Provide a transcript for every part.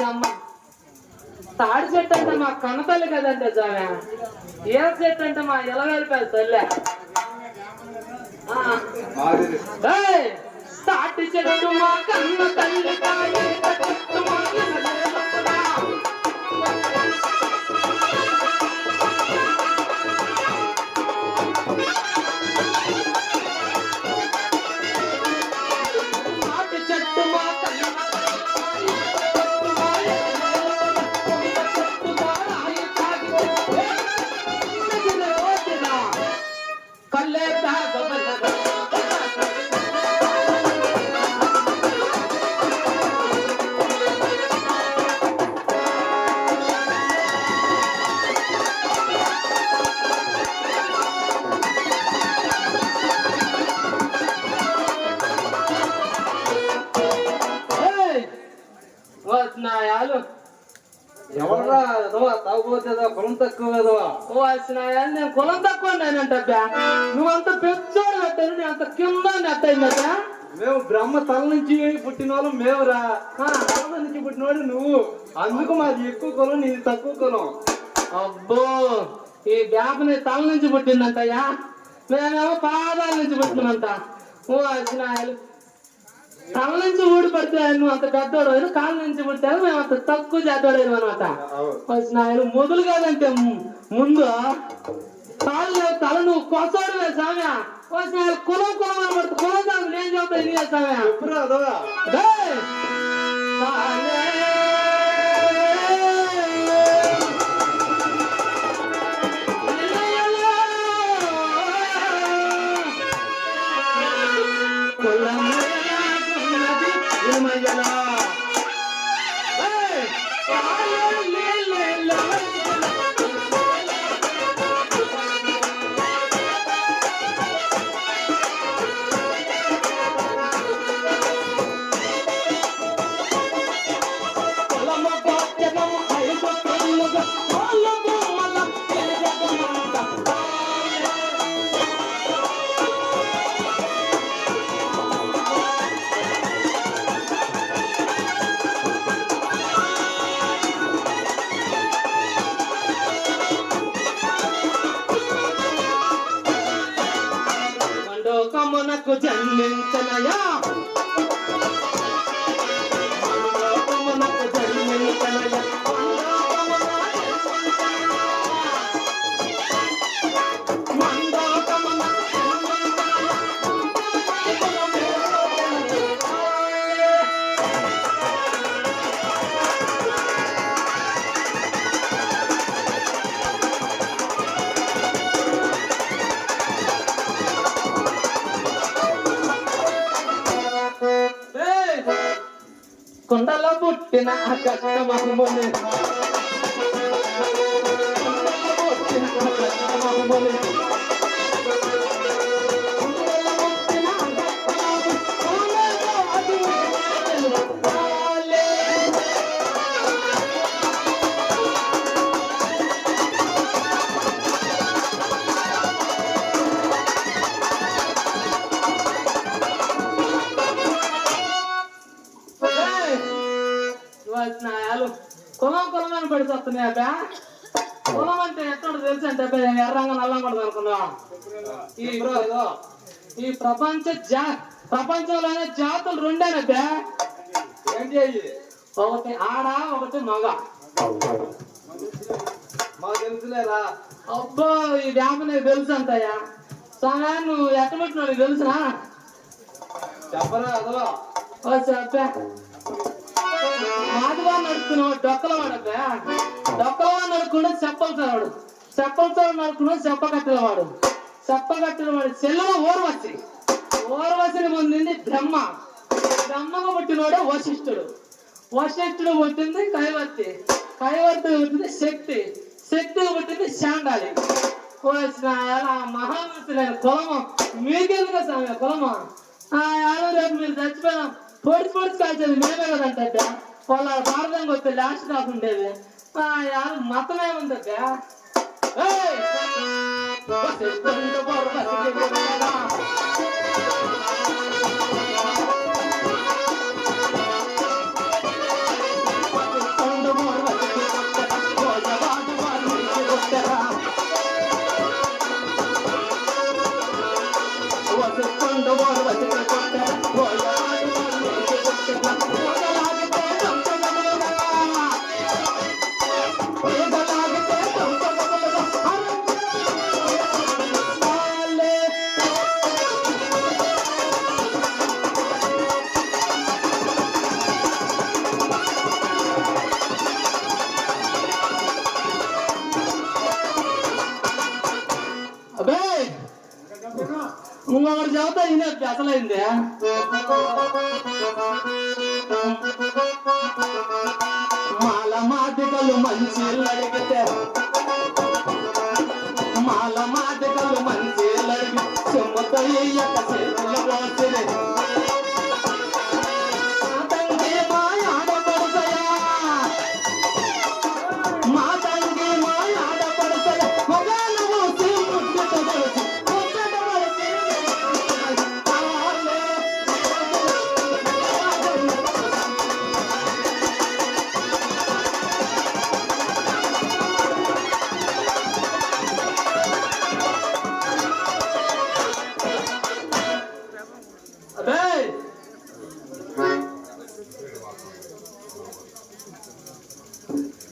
అమ్మ తాడి చెట్టు అంటే మా కన్నతల్లి కదంటే స్వామి, ఏ చెట్టు అంటే మా ఎలవేలిపోయి తల్లే. తాటి చెట్టు మా కన్న తల్లి ఎవరా తాగుపోతుందా కులం తక్కువ కదవా? నేను కులం తక్కువ నేనంటబ్బా, నువ్వంత పెద్దోడు కట్టాను, నేను అంత కింద నెట్టయిందబ్బా. మేము బ్రహ్మ తల నుంచి పుట్టిన వాళ్ళం మేవురా, తల నుంచి పుట్టినవాడు నువ్వు, అందుకు మాది ఎక్కువ కులం నీది తక్కువ కులం. అబ్బో ఈ బ్యాపని తల నుంచి పుట్టిందంటయ్యా, మేమేమో పాదాల నుంచి పుట్టినంత. తల నుంచి ఊడి పడితే నువ్వు అంత పెద్దోడు, కాళ్ళ నుంచి పుట్టావు మేము అంత తక్కువ చేద్దోడేను అనమాట. ఆయన మొదలు కాదంటే ముందు కాళ్ళు తల నువ్వు కొసోడు సామ్యా, కులం కులం అని పడుతుంది. కులం కాదు నేను చెబుతా ఇది సామ్యా. మనకు జన్మించనయా మనకు జన్మించనయా కొండలో పుట్టిన కష్టమహుమని, కులం కులం అని పడితే వస్తున్నాయి అబ్బా. కులం అంటే ఎక్కడ తెలుసు అంటే అబ్బా, ఎర్రంగా నల్లం పడదు అనుకున్నా. ఈ ప్రపంచంలోనే జాతులు రెండేనబ్బా. ఏంటి అయ్యి? ఒకటి ఆడ ఒకటి మగ. మాకు తెలుసులేరా. అబ్బో ఈ వ్యాప నీకు తెలుసు అంతయ్యా. సాగా నువ్వు ఎట్టబెట్టిన నీకు తెలుసునా? చెప్పరా అదవా? చెప్పా మాదివా నడుపుకున్నావు డొక్కల వాడబ్బా. డొక్కల వాడు నడుపుకున్నా చెప్పలు చవాడు, చెప్పలు చవాడు నడుపుకున్నా చెప్పకట్టెల వాడు, చెప్పకట్టెల వాడు చెల్లెలు ఓర్వశి, ఓర్వశిని పొందింది బ్రహ్మ, బ్రహ్మకు పుట్టినవాడు వశిష్ఠుడు, వశిష్ఠుడు పుట్టింది కైవర్తి, కైవర్తి పుట్టింది శక్తి, శక్తికి పుట్టింది శాండాలి. మహామూర్తులైన కులము మీకెందుకు స్వామి కులము? రేపు మీరు చచ్చిపోయినా పొడిచి పొడిచి కాల్చేది మేమే కదంటే వాళ్ళ భారతంగా వస్తే లాస్ట్ కాకుండేది. మతం ఏముందబ్బా? ఈయన అసలైంది. మాల మాదిగలు మంచి అడిగితే మాల మాదిగలు మంచి అడిగి చెమ్మతో ఇయ్యక చేతులు పోసిరే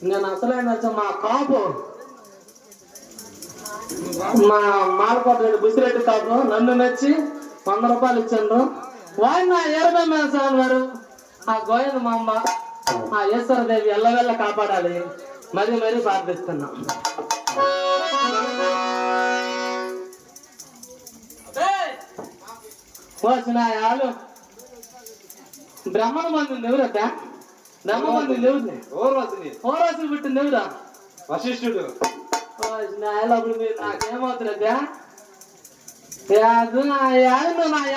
నేను అసలైన మా కాపు మా మాలకోట బుసిరెడ్డి కాపు నన్ను మెచ్చి 100 రూపాయలు ఇచ్చాను. వాయిన ఏరమే మేసాన్ గారు ఆ గోయన మా అమ్మ ఆ ఈశ్వరదేవి ఎల్లవెల్ల కాపాడాలి. మరీ మరీ ప్రార్థిస్తున్నా. వచ్చిన ఆలు బ్రహ్మణ మంది ఎవరద్దా? బ్రహ్మ మంది ఎవరిని ఓరాసులు పుట్టింది ఎవరా? వశిష్ఠుడు. అప్పుడు మీరు నాకేమవుతున్నదా? నా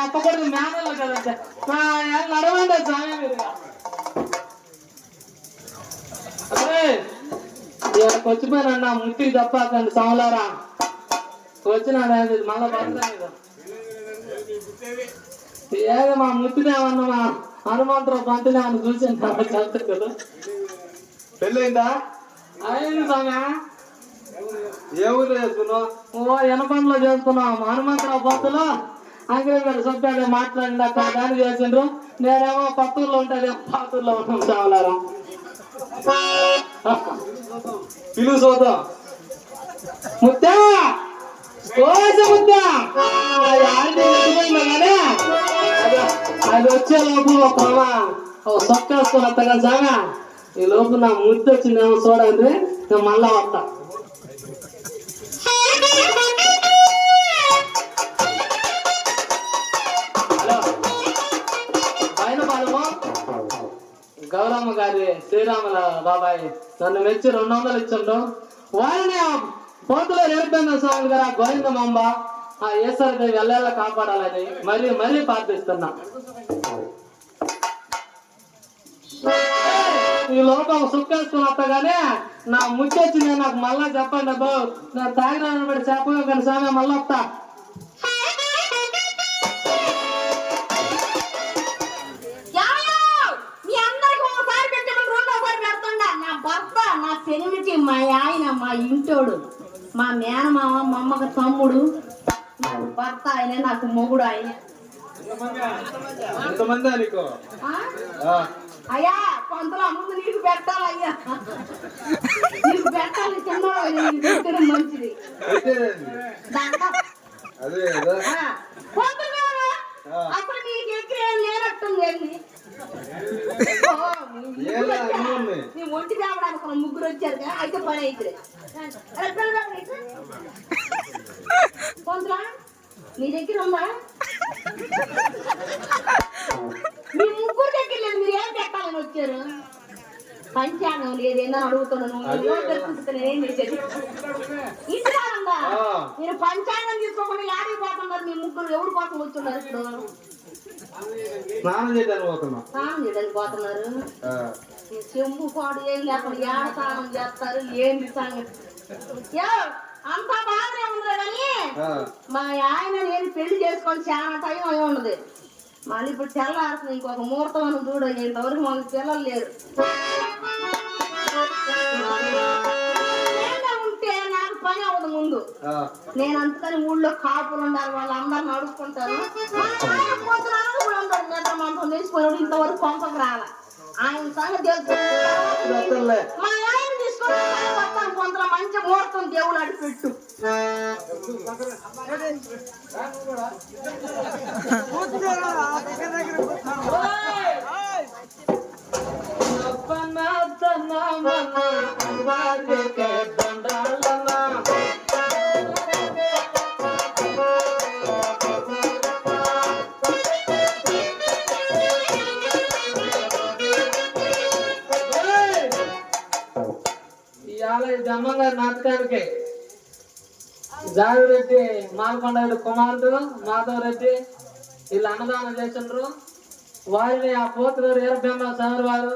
ఎప్పకూడదు మేనలు కదంటే నడవండి స్వామి మీరు. అదే ఇక్కడికి వచ్చిపోయినా ముట్టికి తప్పకండి సమలారా వచ్చినా మళ్ళా పడతాను. ఏదో మా ముట్టినేమన్నా మా హనుమంతరావు పంపినేమన్నా చూసాను చెప్తాను కదా. పెళ్ళైందా? అయింది స్వామి. ఏ ఊర్లో చేసుకున్నావు? ఎనపండ్లో చేసుకున్నాం. హనుమంతరావు పంతులు అంగడి సొప్పాడు మాట్లాడింది అక్కడ దాన్ని చేసిండ్రు. నేనేమో పత్తూరులో ఉంటాను పాతూరులో ఉన్నాం చావలారా. పిలువు చూద్దాం. ముత్తా ముత్తా అది వచ్చే లోపు సొక్కేసుకుని వస్తా కదా సాగా. ఈ లోపు నా ముద్దు వచ్చిందేమో చూడండి. నేను మళ్ళా వస్తా. హలో పైన పాలము గౌరమ్మ గారి శ్రీరాముల బాబాయ్ నన్ను మెచ్చి 200 ఇచ్చిండు. వారిని పోతులో రేపేంద్ర స్వామి గారు ఆ గోవిందమ్మ ఆ ఈశ్వరదేవి ఎల్లెల్ల కాపాడాలని మరీ మరీ ప్రార్థిస్తున్నా. ఈ లోపం సుక్కేసుకుని వస్తాగానే నా ముచ్చొచ్చింది నాకు మళ్ళా చెప్పండి అబ్బో. నేను తాగిన బట్టి చెప్పగా కానీ స్వామి మళ్ళీ వస్తా. పెనిమిటి మా ఆయన మా ఇంటోడు మా మేనమామ మా అమ్మకు తమ్ముడు నాకు భర్త ఆయన నాకు మొగుడు ఆయన. అయ్యా కొంతలో ముందు నీకు పెట్టాలి అయ్యా. నీకు పెట్టాలి చిన్నవాడు మంచిది. అప్పుడు నీకు ఎక్కడ లేనట్టుంది. నీ ఒంటి తేవడానికి ముగ్గురు వచ్చారు కదా అయితే పని అయితే కొంత నీ దగ్గర ఉందా? మీ ముగ్గురు దగ్గర లేదు. మీరు ఏం పెట్టాలని వచ్చారు? పంచాంగం లేదేనా అడుగుతున్నాను. నేనేం చేసేది ఇంటి ఉందా? మీరు పంచాంగం తీసుకోకుండా యాడికి పోతున్నారు? మీ ముగ్గురు ఎవరి కోసం వచ్చున్నారు? ఇప్పుడు స్నానం చేయడానికి పోతున్నారు. చెంబు పాడు ఏం లేకుండా ఏడ స్నానం చేస్తారు? ఏంటి సంగతి? అంతా బాగానే ఉంది కానీ మా ఆయన నేను పెళ్లి చేసుకొని చాలా టైం అయి ఉండదు. మళ్ళీ ఇప్పుడు తెల్లారుతుంది. ఇంకొక ముహూర్తం అని చూడండి. ఇంతవరకు మాకు పిల్లలు లేరు. ఉంటే నాకు పని అవ్వదు ముందు. నేను అందుకని ఊళ్ళో కాపులు ఉండాలి. వాళ్ళందరిని అడుక్కుంటారు. నిద్ర మంచం తీసుకున్నాడు. ఇంతవరకు పంపకు రాల. ఆయన సంగతి తెలుసు. మా ఆయన తీసుకొని కొంత మంచి ముహూర్తం దేవుడు అడి పెట్టు. జమ్మంగారి నాటకానికి జావిరెడ్డి మాలకొండ కుమారుడు మాధవరెడ్డి వీళ్ళు అన్నదానం చేసిండ్రు. వారిని ఆ పోతులూరు వీరబ్రహ్మ స్వామి వారు,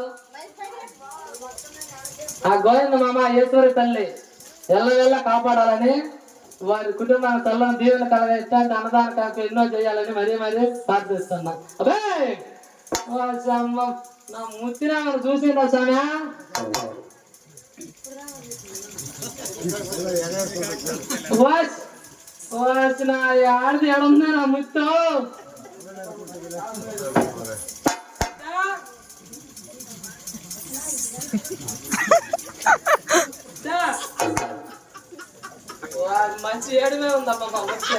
ఆ గోవింద మామ ఈశ్వరి తల్లి ఎల్లవెల్ల కాపాడాలని, వారి కుటుంబాన్ని తల్లని దీవెన కలగేస్తాంటి అన్నదాన కార్యక్రమం ఎన్నో చేయాలని మరీ ప్రార్థిస్తున్నా. అబ్బే నా ముత్తిరామను చూసిందా స్వామి? వచ్చిన ఆడిది ఎడుందా నా ముత్తు? మంచి ఏడుమే ఉందమ్మా మా ముత్య.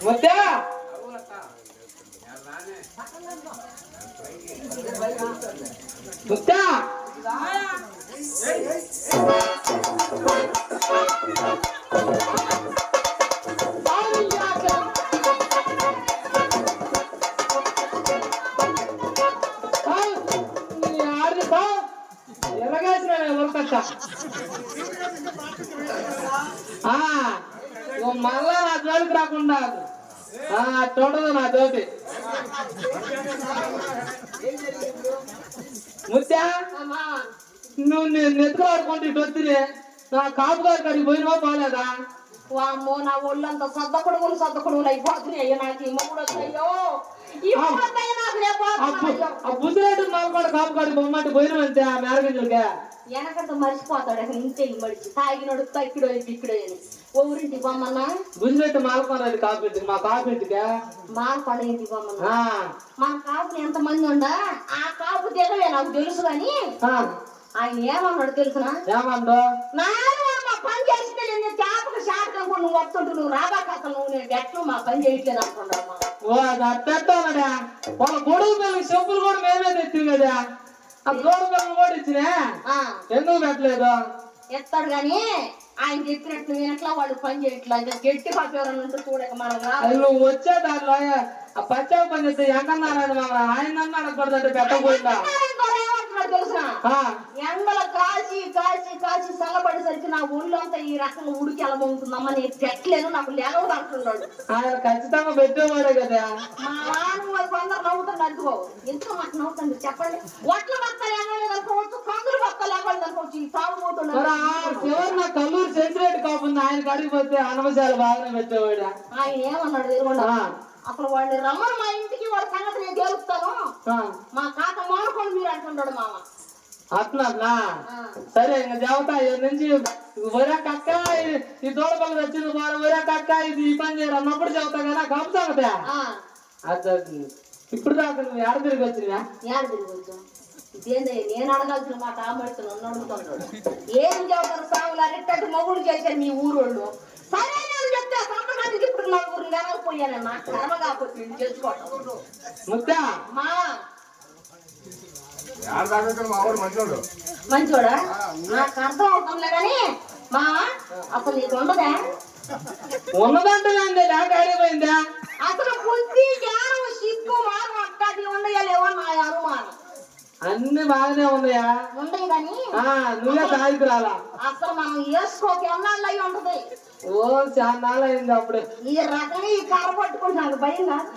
ముత్య ముత్య ఎలాగేసిన ఉరకచ్చా మళ్ళా నా జోలికి రాకుండా చూడదు నా జోటి. ముత్యా నువ్వు నేను ఎత్తుకోవాడుకుంటే ఇటు వచ్చింది నా కాపు గారి కాడికి పోయినా పోలేదా? వామ్మో నా ఒళ్ళంతా సద్దకుడుగులు అయిపోతున్నాయి. నాకు ఈ మొగుడు వచ్చాయో బుద్ధిరేటు మాలకొండ కాపు కాడికి బొమ్మంటే పోయినా అంతే ఆ మేరగింజలకే వెనకంత మర్చిపోతాడు. అక్కడ ఇంతే మడిచి తాగినోడు తక్కిడో ఇక్కడో అని ఊరింటికి బొమ్మన్నా బుద్ధిరేటు మాలకొండ కాపింటికి మా కాపింటికి మాలకొండ ఇంటికి బొమ్మన్నా మన కాపులు ఎంత మంది ఉండా ఆ కాపు దిగలే నాకు తెలుసు కానీ ఆయన ఏమన్నాడు తెలుసునా? ఏమన్నా మా పని చేస్తే నేను చేపకు శాఖకు నువ్వు వస్తుంటు నువ్వు రాబాక నువ్వు నేను ఎట్లు మా పని చేయట్లేదు అనుకున్నామ్మా. ఓ అది అట్టేస్తానడా వాళ్ళ గొడుగు పిల్లలకి చెప్పులు కూడా మేమే తెచ్చింది కదా. ఆ గొడుగు పిల్లలు కూడా ఇచ్చినా ఎందుకు పెట్టలేదు? ఎత్తాడు గాని ఆయన చెప్పినట్టు వినట్లా వాళ్ళు పని చేయట్లా. గట్టి పక్కన చూడక మనం నువ్వు వచ్చే దాంట్లో ఆ పచ్చవ పని చేస్తే ఎంకన్నారాయణ మామ ఆయన అన్నాడు అడగకూడదంటే పెట్టకపోయిందా? తెలుసా ఎండలో కాచి కాచి కాచి చల్లబడేసరికి నా ఒళ్ళంతా ఈ రకంగా ఉడికి ఎలా బాగుంటుందమ్మా నేను పెట్టలేను నాకు లేనవదు అంటున్నాడు. ఆయన ఖచ్చితంగా పెట్టేవాడే కదా. మా నాన్న కొందరు నవ్వుతాడు అనుకో ఎంతో మాకు నవ్వుతుంది చెప్పండి. ఒట్ల బత్తాలు ఏమలేదు అనుకోవచ్చు, కందులు బత్తాలు ఏమలేదు అనుకోవచ్చు. ఈ తాగుపోతున్నాడు చివరి నా కల్లూరు సెంటిరేట్ కాకుండా ఆయన కడిగి పోతే అనవశాలు బాగానే పెట్టేవాడు. ఆయన ఏమన్నాడు ఎదురుకుండా అసలు వాడిని రమ్మని మా ఇంటికి వాడి సంగతి నేను గెలుస్తాను మా కాక మానుకోండి మీరు అంటున్నాడు మామ. అట్లా సరే ఇంకా దేవత నుంచి ఒరే కక్క ఈ దూడపల్లి వచ్చింది ఒరే కక్క ఇది ఈ పని చేయరు అన్నప్పుడు చెబుతా కదా గమ సంగతా. ఇప్పుడు దాకా నువ్వు ఏడ తిరిగి వచ్చినా? ఏడ తిరిగి వచ్చావు ఇదేందే నేను అడగాల్సిన మాట ఆమడుతున్నాను అడుగుతున్నాడు. ఏం చెబుతారు సాగులు అరెట్టట్టు మొగుడు చేశారు మీ ఊరోళ్ళు. సరే నేను చెప్తే సంతకానికి ఇప్పుడు నలుగురు నెలకపోయానన్నా కర్మ కాకపోతే చేసుకోవటం ముత్తా మా మంచోడా నాకు అర్థం అవుతుందిలే కానీ మా అసలు నీకు ఉండదా? ఉన్నదంటే లేకపోయిందా? అసలు బుద్ధి జ్ఞానం సిగ్గు మానం అట్టాది ఉండయలేవో నా అనుమానం. అన్ని బాగానే ఉన్నాయా? ఉండయి కానీ నువ్వే సాయికి రాలా. అసలు మనం వేసుకోక ఎన్నాళ్ళు అయి ఉంటది. ఓ చాలా నాళ్ళు అయింది అప్పుడే. ఈ రకంగా ఈ కర్ర పట్టుకుంటున్నాను భయం కాదు.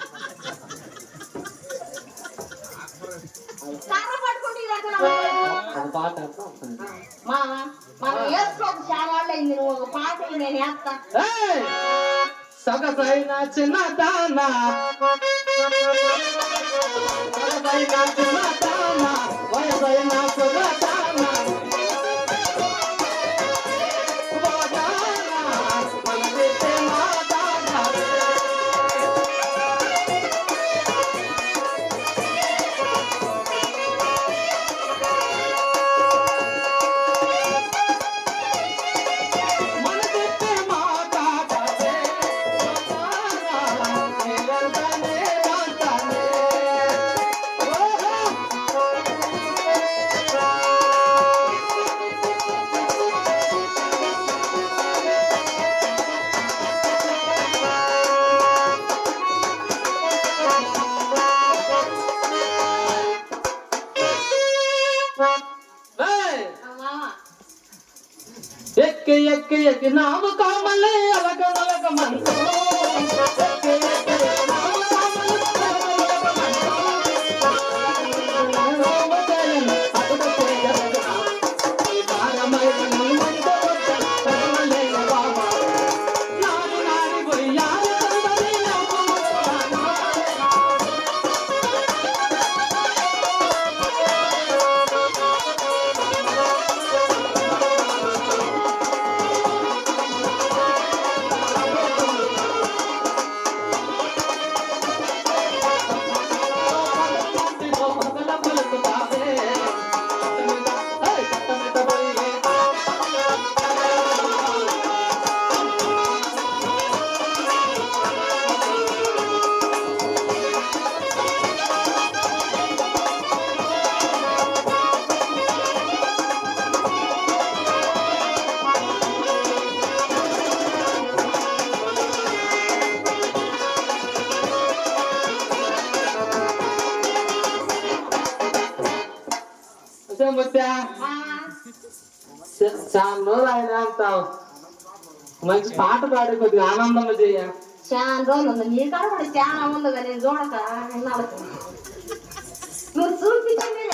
కర్ర పట్టుకుంటే ఈ రకంగా మనం వేసుకోక చాలా వాళ్ళు అయింది. నువ్వు ఒక పాట నేను వేస్తా. సగసైన చిన్నదానా సగసైన చిన్నదానా వయసైన సుగదానా ఏయ్! మామ ఎక్కి ఎక్కి ఎక్కి నాము కామలే అలగ అలగ మంటూ ఎక్కి ఎక్కి ఎక్కి నాము కామలే అలగ అలగ మంటూ నాము తేలను అటుట చేయగలగా ఈ భారమైన నమ్మంట తరమలే బాబా నాడు నాడి బొయ్యాలి తరమలే చాలా రోజులు ఆయన అంటావు మంచి పాట పాడి కొద్దిగా ఆనందంగా చెయ్య చాలా రోజులు ఉంది నీ కాడ కూడా చాలా ఉంది కానీ నేను చూడక ఇన్నాళ్ళకి నువ్వు చూపించండి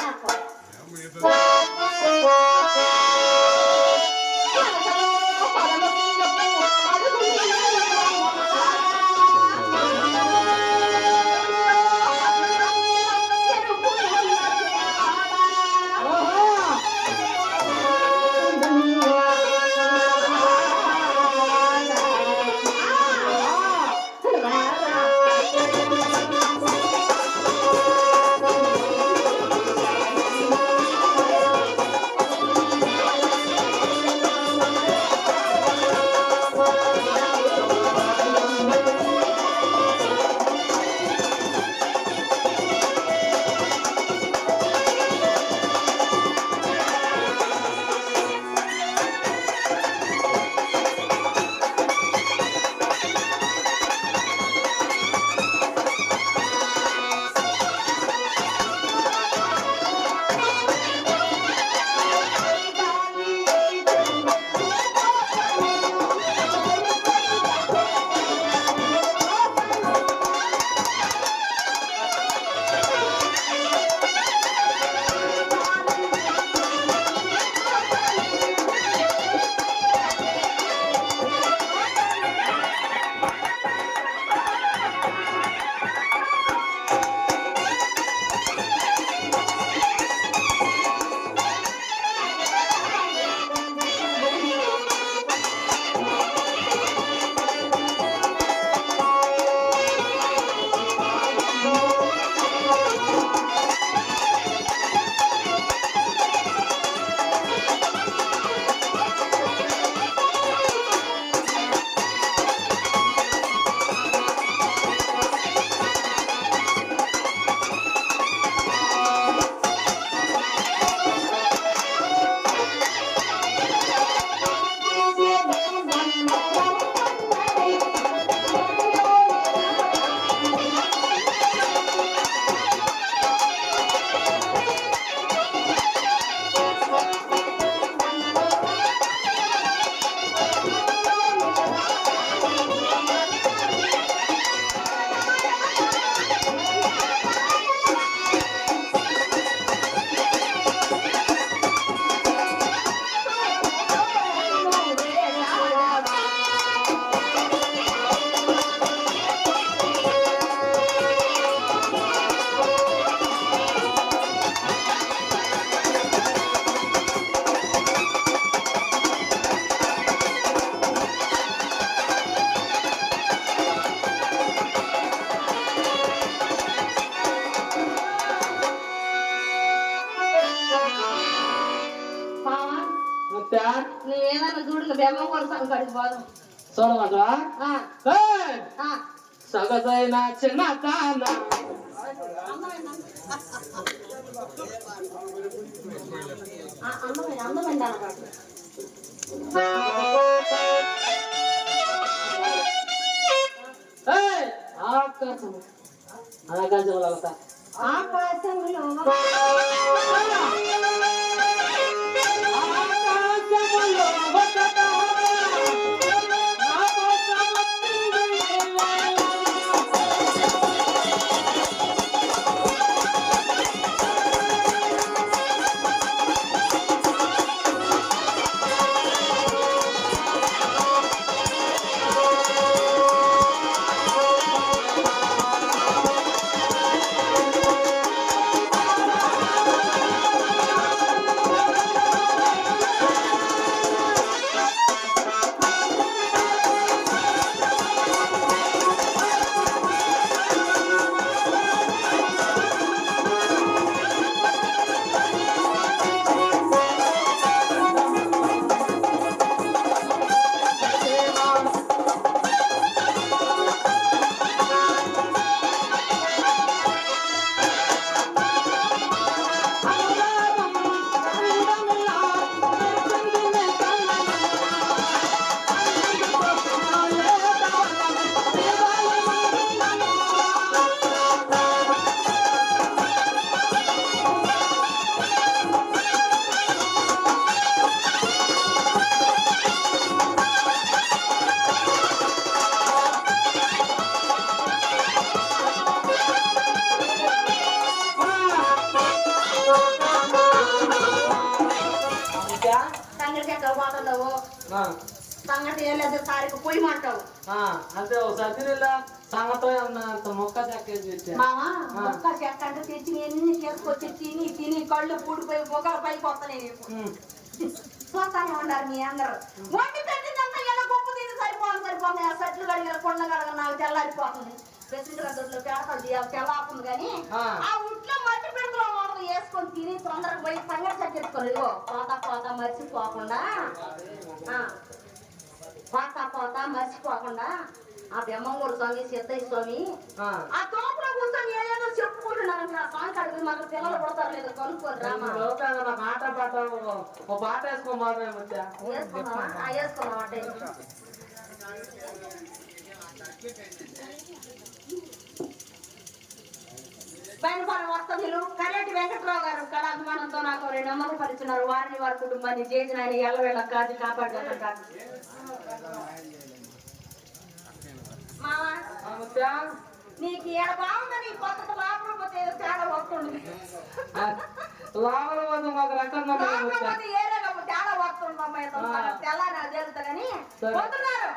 నువ్వేదన్నా చూడు బెమ్మ కొడతాను కడిగి పోదాం చూడమంటవా ఆ సగదైన చిన్న తాన అందమైన ఆకాశం ఆకాశంలో ఆకాశంలో సంగతి ఎక్కడ పోతున్నావు ఆ, సంగతి ఏం లేదు తారీఖు పొయ్యమంటావు ఆ, అంతే ఒకసారి తిరిగిలా సంగతో అంత మొక్క చెక్కేసి తెచ్చా. మామ ఒక్క చెక్క అంటే తెచ్చి నేను చేసుకొచ్చి తిని తిని కళ్ళు పూడిపోయి బొగ్గలు పైకి వస్తున్నాయి నీకు ఉమ్, చూస్తానే ఉన్నారు మీ అందరూ వండి పెట్టిందంతా ఎలా గొప్ప తిని సరిపోతుంది ఆ సట్లు కడిగిన కొండ కడగ నాకు తెల్లారిపోతుంది ప్రెసిడెంట్ గడ్డలో పేడతాడు తెల్లాపుంది కానీ ఆ ఉట్లో మట్టి పెడుతులో వాటర్ వేసుకొని తిని తొందరగా పోయి సంగతి చక్కెట్టుకోరు ఇగో పోతా మర్చిపోకుండా పోతా మర్చిపోకుండా ఆ బెమ్మగూరు స్వామి సిద్ధయ్య స్వామి ఆ తోపులో కూర్చొని ఏదో చెప్పుకుంటున్నాను ఆ స్వామి కడిగి మాకు పిల్లలు పడతారు లేదా కనుక్కోరు రామా నాకు ఆట పాట ఓ పాట వేసుకోమారే మధ్య వేసుకున్నాం అంటే పైన వస్తలు కరెంటి వెంకట్రావు గారు కళ అభిమానంతో నాకు 2 అమ్మలు పరిచున్నారు వారిని వారి కుటుంబాన్ని చేసిన ఆయన ఎల్లవేళ కాదు కాపాడుతుంటారు మామా నీకు ఏడ బాగుందని కొత్త లాభం పోతే తేడా వస్తుంది లాభం మాకు రకంగా ఏరే తేడా వస్తుంది అమ్మాయి తెల్లారి నాకు తెలుస్తా కానీ పోతున్నారు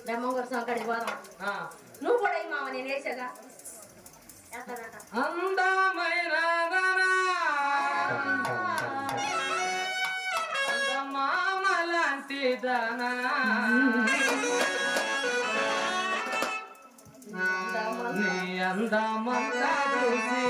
బెమ్మగూరు సంకడికి పోదాం నువ్వు కూడా ఈ మామ నేను వేసాగా అందమైన మామలాంటి దానా నీ అందమంతా చూసి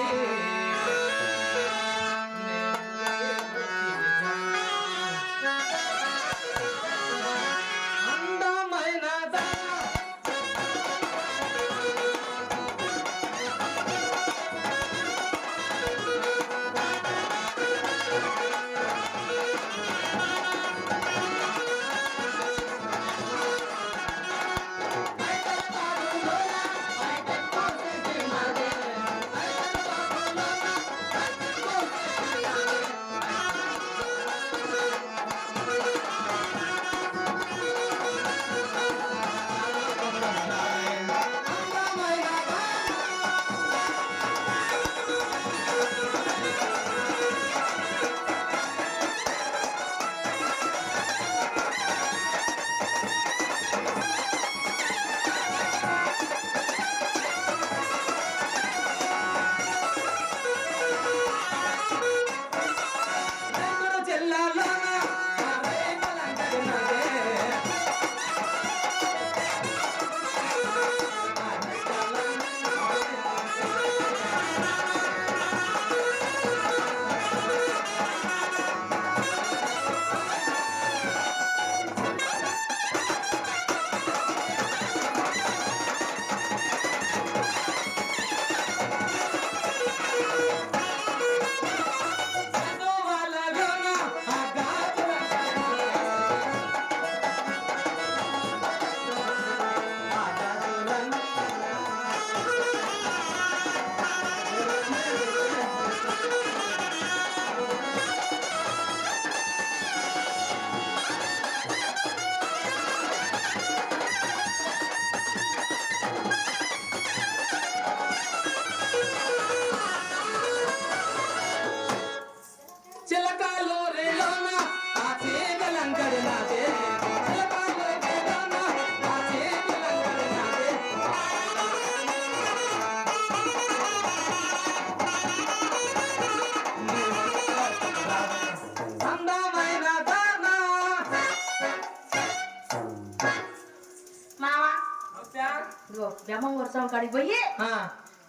బెమ్మంగూరు స్వామి కాడికి పోయి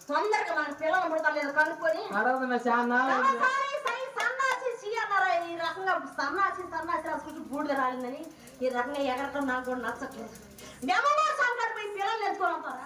తొందరగా మన పిల్లలు ముడతలేదు కనుక్కొని అడగదు చాలా ఈ రకంగా సన్నాసి రాసుకుంటూ బూడిద రాలిందని ఈ రకంగా ఎగరటం నాకు కూడా నచ్చట్లేదు. బెమ్మంగూరు స్వామి కాడికి పోయి పిల్లలు ఎత్తుకొని వస్తారా?